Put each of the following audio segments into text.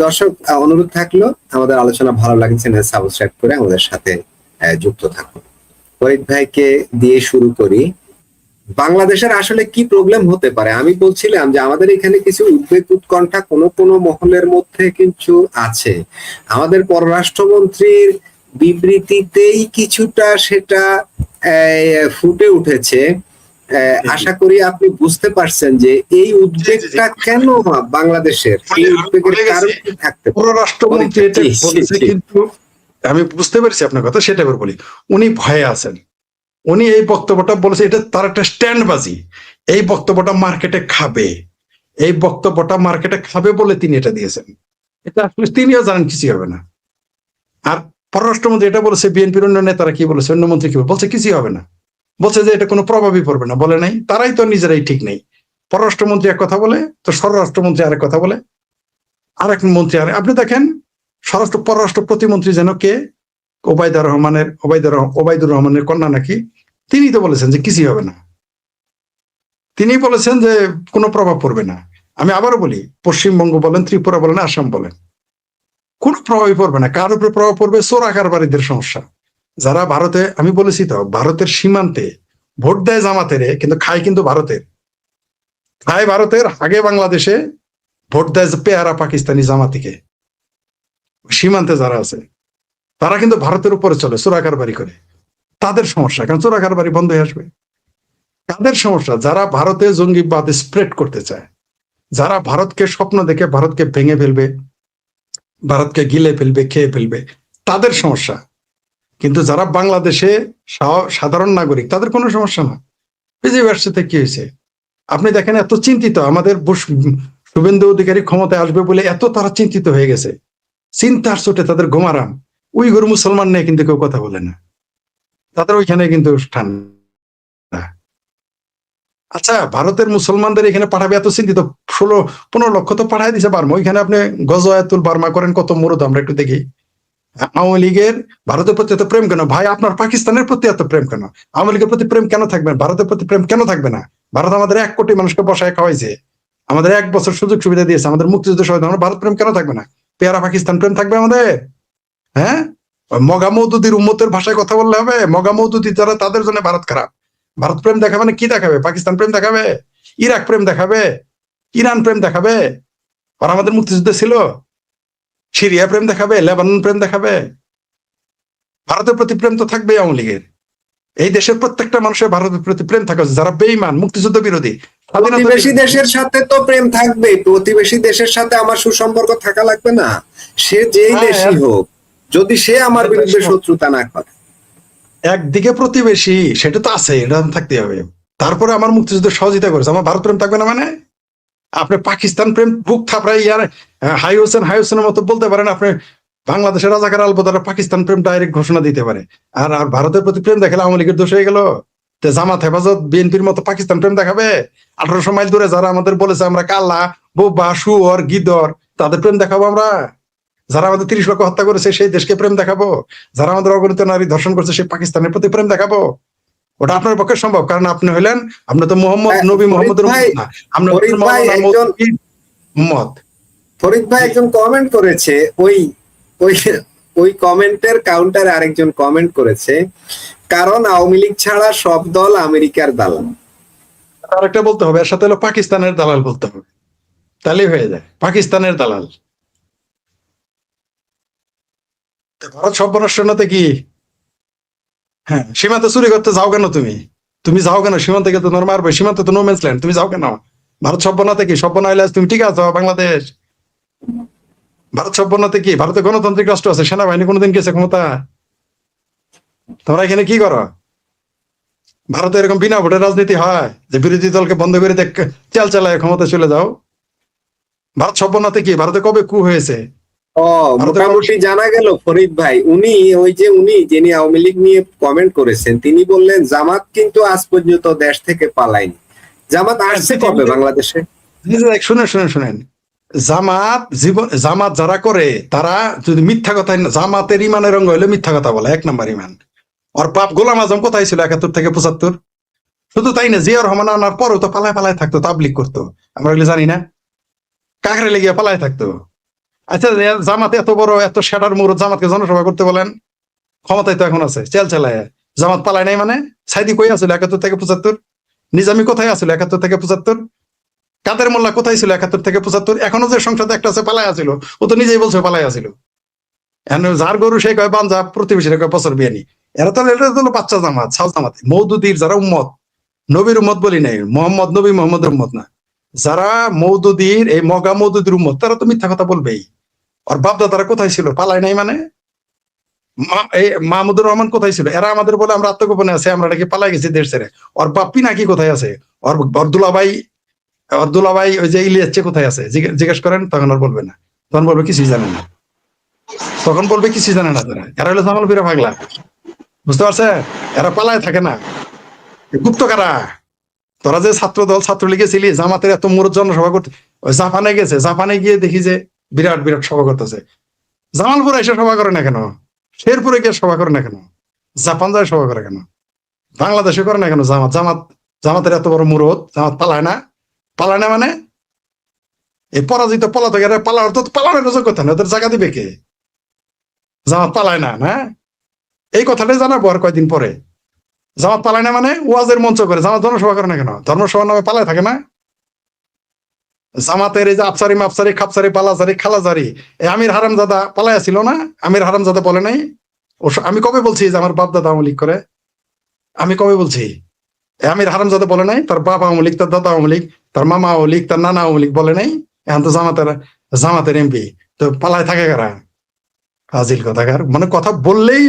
দর্শক, অনুরোধ থাকলো, আমাদের আলোচনা ভালো লাগছে না, সাবস্ক্রাইব করে আমাদের সাথে যুক্ত থাকুন। ফরিদ ভাইকে দিয়ে শুরু করি। বাংলাদেশের আসলে কি প্রবলেম হতে পারে? আমি বলছিলাম যে আমাদের এখানে কিছু উদ্বেগ উৎকণ্ঠা কোন কোন মহলের মধ্যে কিন্তু আছে। আমাদের পররাষ্ট্রমন্ত্রীর বিবৃতিতেই কিছুটা সেটা ফুটে উঠেছে। জি, জি। আশা করি আপনি বুঝতে পারছেন যে এই জি, জি, জি। উদ্বেগটা কেন বাংলাদেশের, এই আমি উদ্বেগের ভুলে কারণ গেছি। কি থাকতে পারে? পররাষ্ট্রমন্ত্রী এটা জি জি বলেছে, জি। কিন্তু আমি বুঝতে পেরেছি আপনার কথা, সেটা এবার বলি। উনি ভয়ে আছেন। উনি এই বক্তব্যটা বলেছে, এটা তার একটা স্ট্যান্ডবাজি। এই বক্তব্যটা মার্কেটে খাবে, এই বক্তব্যটা মার্কেটে খাবে বলে তিনি এটা দিয়েছেন। এটা আসলে তিনিও জানেন কিছুই হবে না। আর পররাষ্ট্রমন্ত্রী এটা বলেছে, বিএনপির অন্য নেতারা কি বলেছে, অন্য মন্ত্রী কি বলছে, কিছুই হবে না। বলছে যে এটা কোনো প্রভাবই পড়বে না, বলে নাই। তারাই তো নিজেরাই ঠিক নেই। পররাষ্ট্রমন্ত্রী এক কথা বলে, তো স্বরাষ্ট্রমন্ত্রী আরেক কথা বলে, আরেক মন্ত্রী আরেক। আপনি দেখেন, পররাষ্ট্র প্রতিমন্ত্রী যেন কে, ওবায়দুর রহমানের কন্যা নাকি, তিনি তো বলেছেন যে কিছুই হবে না। তিনি বলেছেন যে কোনো প্রভাব পড়বে না। আমি আবারও বলি, পশ্চিমবঙ্গ বলেন, ত্রিপুরা বলেন, আসাম বলেন, কোনো প্রভাবই পড়বে না। কার উপরে প্রভাব পড়বে? চোরাকারবারীদের সমস্যা। যারা ভারতে, আমি বলেছি তো, ভারতের সীমান্তে ভোট দেয় জামাতের, কিন্তু খায় কিন্তু ভারতের। খায় ভারতের, আগে বাংলাদেশে, ভোট দেয় পেয়ারা পাকিস্তানি জামাতিকে। সীমান্তে যারা আছে তারা কিন্তু ভারতের উপরে চলে, চোরাকারবারি করে। তাদের সমস্যা, কারণ চোরাকারবারি বন্ধ হয়ে আসবে। তাদের সমস্যা যারা ভারতে জঙ্গিবাদ স্প্রেড করতে চায়, যারা ভারতকে স্বপ্ন দেখে ভারতকে ভেঙে ফেলবে, ভারতকে গিলে ফেলবে, খেয়ে ফেলবে, তাদের সমস্যা। কিন্তু যারা বাংলাদেশে সাধারণ নাগরিক, তাদের কোনো সমস্যা না। বিজেপির সাথে কি হয়েছে? আপনি দেখেন, এত চিন্তিত আমাদের শুভেন্দু অধিকারী ক্ষমতায় আসবে বলে এত তারা চিন্তিত হয়ে গেছে, চিন্তার চোটে তাদের ঘুমারাম। উইঘুর মুসলমান নিয়ে কিন্তু কেউ কথা বলে না, তাদের ওইখানে কিন্তু ঠান্ডা। আচ্ছা, ভারতের মুসলমানদের এখানে পাঠাবে এত চিন্তিত, 16-15 লক্ষ তো পাঠাই দিছে বার্মা। ওইখানে আপনি গজওয়াতুল বার্মা করেন, কত মুরুদ আমরা একটু দেখি। আওয়ামী লীগের ভারতের প্রতি এত প্রেম কেন? ভাই, আপনার পাকিস্তানের প্রতি এত প্রেম কেন? আওয়ামী লীগের প্রতি প্রেম কেন থাকবে? ভারতের প্রতি প্রেম কেন থাকবে না? ভারত আমাদের 1 কোটি মানুষকে বসায় খাওয়াইছে, আমাদের 1 বছর সুযোগ সুবিধা দিয়েছে, আমাদের মুক্তিযুদ্ধ সহ। আমরা ভারত প্রেম কেন থাকবে না? পেয়ারা পাকিস্তান প্রেম থাকবে আমাদের? হ্যাঁ, মগা মৌদুদির উম্মতের ভাষায় কথা বললে হবে? মগা মৌদুদি যারা, তাদের জন্য ভারত খারাপ। ভারত প্রেম দেখাবে না, কি দেখাবে? পাকিস্তান প্রেম দেখাবে, ইরাক প্রেম দেখাবে, ইরান প্রেম দেখাবে? আর আমাদের মুক্তিযুদ্ধ ছিল। সিরিয়া প্রেম দেখাবে, লেবানন প্রেম দেখাবে? ভারতের প্রতি প্রেম তো থাকবেই আওয়ামী লীগের। এই দেশের প্রত্যেকটা মানুষের ভারতের প্রতি প্রেম থাকা উচিত। যারা বেঈমান, মুক্তিযুদ্ধ বিরোধী, প্রতিবেশী দেশের সাথে তো প্রেম থাকবে। প্রতিবেশী দেশের সাথে আমার সুসম্পর্ক থাকা লাগবে না, সে যেই দেশই হোক, যদি সে আমার বিরুদ্ধে শত্রুতা না করে। একদিকে প্রতিবেশী, সেটা তো আছে, এটা থাকতে হবে। তারপরে আমার মুক্তিযুদ্ধ সহযোগিতা করেছে, আমার ভারত প্রেম থাকবে না মানে? আপনি পাকিস্তান প্রেম বুক থাপড়াই ইয়ার হাই হোসেনের মতো বলতে পারেন। আপনি বাংলাদেশের রাজাকার আলবদরা পাকিস্তান প্রেম ডাইরেক্ট ঘোষণা দিতে পারে। আর আর ভারতের প্রতি প্রেম দেখালে আওয়ামী লীগের দোষ হয়ে গেল? জামাত হেফাজত বিএনপির মতো পাকিস্তান প্রেম দেখাবে? 1800 মাইল দূরে যারা আমাদের বলেছে আমরা কাল্লা, বোবা, শুয়োর, গিদর, তাদের প্রেম দেখাবো আমরা? যারা আমাদের 30 লক্ষ হত্যা করেছে সেই দেশকে প্রেম দেখাবো? যারা আমাদের অগণিত নারী ধর্ষণ করেছে সেই পাকিস্তানের প্রতি প্রেম দেখাবো? ওটা আপনার পক্ষে সম্ভব? কারণ আপনি হইলেন, আপনি তো মোহাম্মদ নবী মোহাম্মদের না, আপনি মোহাম্মদ। ফরিদ ভাই একজন কমেন্ট করেছে, ওই ওই ওই কমেন্টের কাউন্টারে আরেকজন কমেন্ট করেছে, কারণ আওয়ামী লীগ ছাড়া সব দল আমেরিকার দালাল। আরেকটা বলতে হবে, এর সাথে হলো পাকিস্তানের দালাল বলতে হবে, তাহলেই হয়ে যায় পাকিস্তানের দালাল। ভারত সর্বরাষ্ট্রনাতে কি? হ্যাঁ, সীমান্তে চুরি করতে যাও কেন তুমি? তুমি যাও কেন সীমান্তে? গেলে তোমার মারবে, সীমান্তে তো নো ম্যানস ল্যান্ড, তুমি যাও কেন? ভারত সভ্যনাতে কি? সভ্য না হইলে তুমি ঠিক আছো বাংলাদেশ? ভারত সভ্যনাতে কি? ভারতে গণতান্ত্রিক রাষ্ট্র আছে, সেনাবাহিনী কোনোদিন গেছে ক্ষমতা? তোমরা এখানে কি করো? ভারতে এরকম বিনা ভোটের রাজনীতি হয় যে বিরোধী দলকে বন্ধ করে চাল চালায় ক্ষমতা চলে যাও? ভারত সভ্যনাতে কি? ভারতে কবে কু হয়েছে? মোটামুটি জানা গেল ফরিদ ভাই, উনি যিনি আওয়ামী লীগ নিয়ে কমেন্ট করেছেন, তিনি বললেন জামাত কিন্তু আজ পর্যন্ত দেশ থেকে পালায়নি। জামাত আসছে কবে বাংলাদেশে? শুনেন, জামাত যারা করে তারা যদি মিথ্যা কথা, জামাতের ইমানের রঙ হইলে মিথ্যা কথা বলে, 1 নম্বর ইমান। ওর বাপ গোলাম আজম কোথায় ছিল 71 থেকে 75? শুধু তাই না, জিয়া রহমান আনার পরও তো পালায় পালায় থাকতো, তাবলিগ করতো। আমরা এগুলো জানি না? কাকরে লেগে পালায় থাকতো। আচ্ছা, জামাত এত বড় এত সেটার মুরত, জামাতকে জনসভা করতে বলেন, ক্ষমতায় তো এখন আছে, চেল চেলায়। জামাত পালায় নাই মানে? সাইদি কই আছিল 71 থেকে 75? নিজামি কোথায় আছিল 71 থেকে 75? কাদের মোল্লা কোথায় ছিল 71 থেকে 75? এখনো যে সংসদে একটা আছে পালায় আছিল, ও তো নিজেই বলছে পালায় আছিল। এখন যার গরু সে কয় বাঞ্জা, প্রতিবেশীরা কয় বছর বিয়ানি। এটা তো হলো বাচ্চা জামাত, সাউ জামাত, মৌদুদির যারা উম্মত, নবীর উম্মত বলি নাই, মোহাম্মদ নবী মোহাম্মদের উম্মত না, যারা মৌদুদির এই মগা মৌদুদির উম্মত, তারা তো মিথ্যা কথা বলবেই। আর বাপদা তারা কোথায় ছিল? পালায় নাই মানে? এই মাহমুদুর রহমান কোথায় ছিল? এরা আমাদের বলে আমরা আত্মগোপনে আছে, আমরা নাকি পালাই গেছি দেশ ছেড়ে। ওর বাপ্পি নাকি কোথায় আছে? ওর দুলাভাই ওই যে ইলিয়াচ্ছে কোথায় আছে? জিজ্ঞেস করেন, তখন আর বলবে না, তখন বলবে কিছুই জানে না, তখন বলবে কিছুই জানে না। তারা এরা হলো জামাল ফিরা পাগলা, বুঝতে পারছে? এরা পালায় থাকে না। গুপ্ত কারা? তোরা যে ছাত্র দল ছাত্রলীগে ছিলি, জামাতের এত মুরত জনসভা করতে, ওই জাপানে গেছে, জাপানে গিয়ে দেখি যে বিরাট বিরাট সভা করতেছে। জামালপুরে এসে সভা করে না কেন? শেরপুরে গিয়ে সভা করে না কেন? জাপান যায় সভা করে কেন? বাংলাদেশে করে না কেন? জামাতের এত বড় মুরত, জামাত পালায় না? পালায় না মানে? এই পরাজিত পলাতকেরা পালার তো পালানোর যোগ্যতা না, ওদের জায়গা দিবে কে? জামাত পালায় না, না এই কথাটাই জানাবো আর কয়দিন পরে। জামাত পালায় না মানে ওয়াজের মঞ্চ করে, জামাত জনসভা করে না কেন? ধর্মসভার নামে পালায় থাকে না? জামাতের এই যে আফসারি মাফসারি খাপসারি পালাজারি খালাজারি, এই আমির হারামজাদা পালাইয়া ছিল না? আমির হারামজাদা বলে নাই? আমি কবে বলছি যে আমার বাপ দাদা আওয়ামী লীগ করে? আমি কবে বলছি? আমির হারামজাদা বলে নাই? তার বাপ আওয়ামী লীগ, তার দাদা আওয়ামী লীগ, তার মামা আওয়ামী লীগ, তার নানা আওয়ামী লীগ বলে নাই? এখন তো জামাতের এমপি, তো পালায় থাকে কারা? ফাজিল কথাকার, মানে কথা বললেই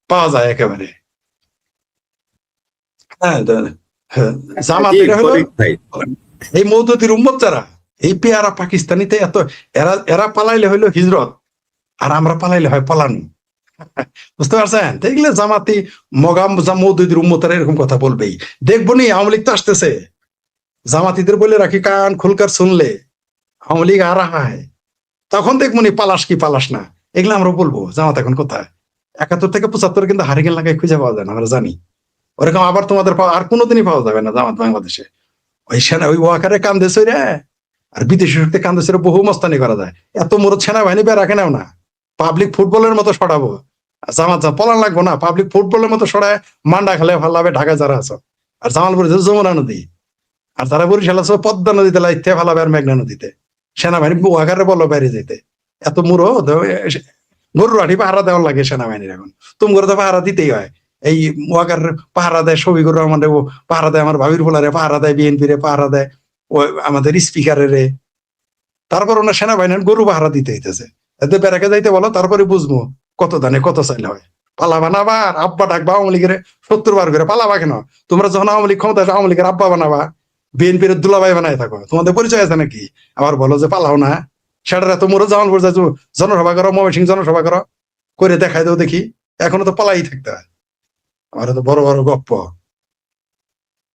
পাওয়া যায় একেবারে। হ্যাঁ, হ্যাঁ, জামাত জি এটা হলো ফরিদ ভাই, এই মৌদুদির উম্মত যারা, এই পেয়ারা পাকিস্তানিতে এত, এরা এরা পালাইলে হইলো হিজরত, আর আমরা পালাইলে হয় পলানো। বুঝতে পারছেন? দেখলে জামাতি মগাম মৌদুদির উম্মতারা এরকম কথা বলবেই। দেখবো নি আওয়ামী লীগ তো আসতেছে, জামাতিদের বলে রাখি কান খুলকার শুনলে আওয়ামী লীগ আর হয়, তখন দেখবো নি পালাস কি পালাস না, এগুলো আমরা বলবো জামাত এখন কোথায়। 71 থেকে 75 কিন্তু হারিকেন লাগাই খুঁজে পাওয়া যায় না, আমরা জানি। ওরকম আবার তোমাদের পাওয়া আর কোনোদিনই পাওয়া যাবে না জামাত বাংলাদেশে। ওই সেনা ওই ওয়াকারে কান্দে সইরে, আর বিদেশি শক্তি কান্দে সইরে বহু মস্তানি করা যায়। এত মোরত সেনাবাহিনী বের রাখে নাও না, পাবলিক ফুটবলের মতো সরাবো। জামাত যা পলান লাগবো না, পাবলিক ফুটবলের মতো সরায় মান্ডা খেলে ভাল্লাবে ঢাকায় যারা আছো। আর জামালপুর যমুনা নদী, আর যারা বরিশাল আছো পদ্মা নদীতে লাইতে ভালাবে, আর মেঘনা নদীতে। সেনাবাহিনী ওয়াকারে বলো বাইরে যেতে। এত মুরো গরুর আঠি পাহারা দেওয়ার লাগে সেনাবাহিনীর এখন। তুমি করে তো পাহারা দিতেই হয়। এই ওয়াকার পাহারা দেয়, শফিকুর রহমান পাহারা দেয়, আমার ভাবির ফোলারে পাহারা দেয়, বিএনপি রে পাহারা দেয়, ও আমাদের স্পিকারের। তারপর ওনার সেনাবাহিনীর গরু পাহারা দিতে হইতেছে। এতে বেড়াকে যাইতে বলো, তারপরে বুঝবো কত দানে কত চাইলে হয়। পালাবা না আবার আব্বা ডাকবা আওয়ামী লীগের 70 বার করে, পালাবা কেন? তোমরা যখন আওয়ামী লীগ ক্ষমতা আওয়ামী লীগের আব্বা বানাবা, বিএনপির দুলাভাই বানায় থাকো, তোমাদের পরিচয় আছে নাকি? আবার বলো যে পালাও না। সেটার এত মোড় জামালপুর যাই জনসভা করো, ময়মনসিংহ জনসভা করো, করে দেখাই দাও দেখি। এখনো তো পালাই থাকতে হয়। আমার তো বড় বড় গপ্প।